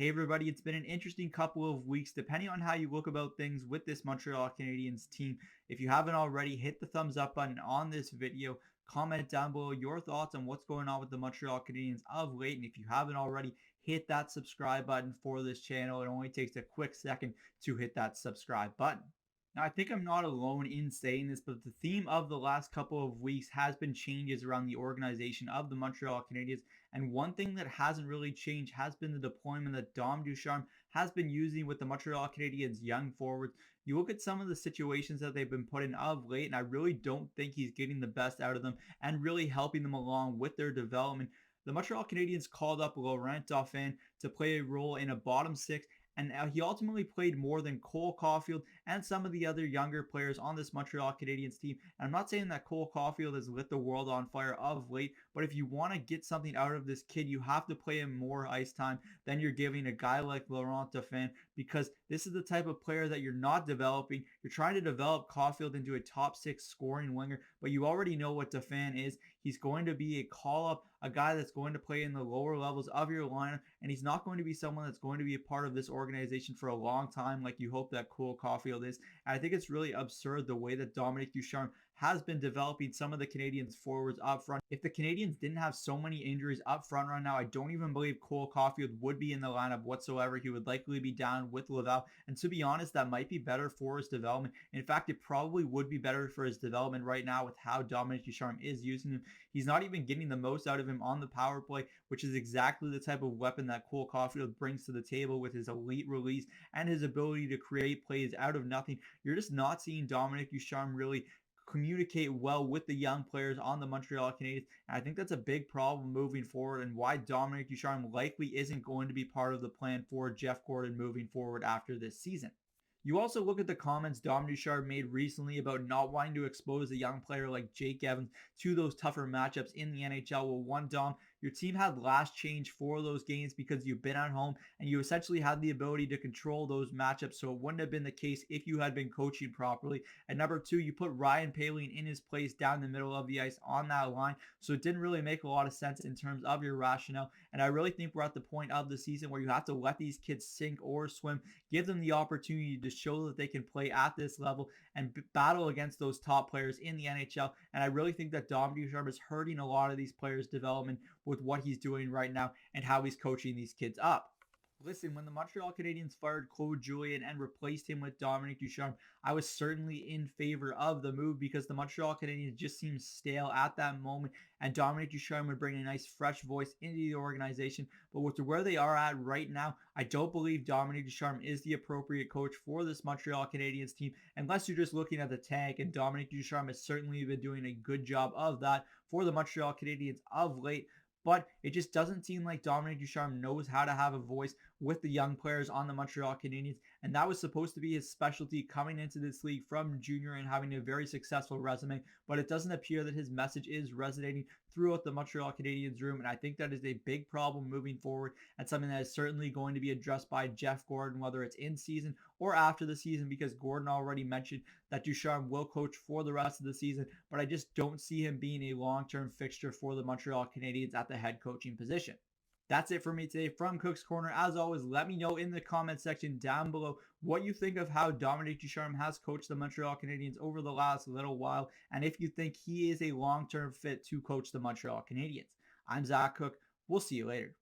Hey everybody, it's been an interesting couple of weeks depending on how you look about things with this Montreal Canadiens team. If you haven't already, hit the thumbs up button on this video. Comment down below your thoughts on what's going on with the Montreal Canadiens of late. And if you haven't already, hit that subscribe button for this channel. It only takes a quick second to hit that subscribe button. Now, I think I'm not alone in saying this, but the theme of the last couple of weeks has been changes around the organization of the Montreal Canadiens. And one thing that hasn't really changed has been the deployment that Dom Ducharme has been using with the Montreal Canadiens young forwards. You look at some of the situations that they've been put in of late, and I really don't think he's getting the best out of them and really helping them along with their development. The Montreal Canadiens called up Laurent Dauphin to play a role in a bottom six, and he ultimately played more than Cole Caulfield and some of the other younger players on this Montreal Canadiens team. And I'm not saying that Cole Caulfield has lit the world on fire of late, but if you want to get something out of this kid, you have to play him more ice time than you're giving a guy like Laurent Dauphin, because this is the type of player that you're not developing. You're trying to develop Caulfield into a top six scoring winger, but you already know what Dauphin is. He's going to be a call-up, a guy that's going to play in the lower levels of your lineup, and he's not going to be someone that's going to be a part of this organization for a long time like you hope that Cole Caulfield is. And I think it's really absurd the way that Dominique Ducharme has been developing some of the Canadiens forwards up front. If the Canadiens didn't have so many injuries up front right now, I don't even believe Cole Caulfield would be in the lineup whatsoever. He would likely be down with Laval. And to be honest, that might be better for his development. In fact, it probably would be better for his development right now with how Dominique Ducharme is using him. He's not even getting the most out of him on the power play, which is exactly the type of weapon that Cole Caulfield brings to the table with his elite release and his ability to create plays out of nothing. You're just not seeing Dominique Ducharme really communicate well with the young players on the Montreal Canadiens. And I think that's a big problem moving forward, and why Dominique Ducharme likely isn't going to be part of the plan for Jeff Gordon moving forward after this season. You also look at the comments Dom Ducharme made recently about not wanting to expose a young player like Jake Evans to those tougher matchups in the NHL. Well, one, Dom, your team had last change for those games because you've been at home and you essentially had the ability to control those matchups, so it wouldn't have been the case if you had been coaching properly. And number two, you put Ryan Poehling in his place down the middle of the ice on that line, so it didn't really make a lot of sense in terms of your rationale. And I really think we're at the point of the season where you have to let these kids sink or swim, give them the opportunity to show that they can play at this level and battle against those top players in the NHL. And I really think that Dom Ducharme is hurting a lot of these players' development with what he's doing right now and how he's coaching these kids up. Listen, when the Montreal Canadiens fired Claude Julien and replaced him with Dominique Ducharme, I was certainly in favor of the move because the Montreal Canadiens just seemed stale at that moment, and Dominique Ducharme would bring a nice fresh voice into the organization. But with where they are at right now, I don't believe Dominique Ducharme is the appropriate coach for this Montreal Canadiens team, unless you're just looking at the tank, and Dominique Ducharme has certainly been doing a good job of that for the Montreal Canadiens of late. But it just doesn't seem like Dominique Ducharme knows how to have a voice with the young players on the Montreal Canadiens, and that was supposed to be his specialty coming into this league from junior and having a very successful resume, but it doesn't appear that his message is resonating throughout the Montreal Canadiens room, and I think that is a big problem moving forward and something that is certainly going to be addressed by Jeff Gordon, whether it's in season or after the season, because Gordon already mentioned that Ducharme will coach for the rest of the season, but I just don't see him being a long-term fixture for the Montreal Canadiens at the head coaching position. That's it for me today from Cook's Corner. As always, let me know in the comment section down below what you think of how Dominique Ducharme has coached the Montreal Canadiens over the last little while, and if you think he is a long-term fit to coach the Montreal Canadiens. I'm Zach Cook. We'll see you later.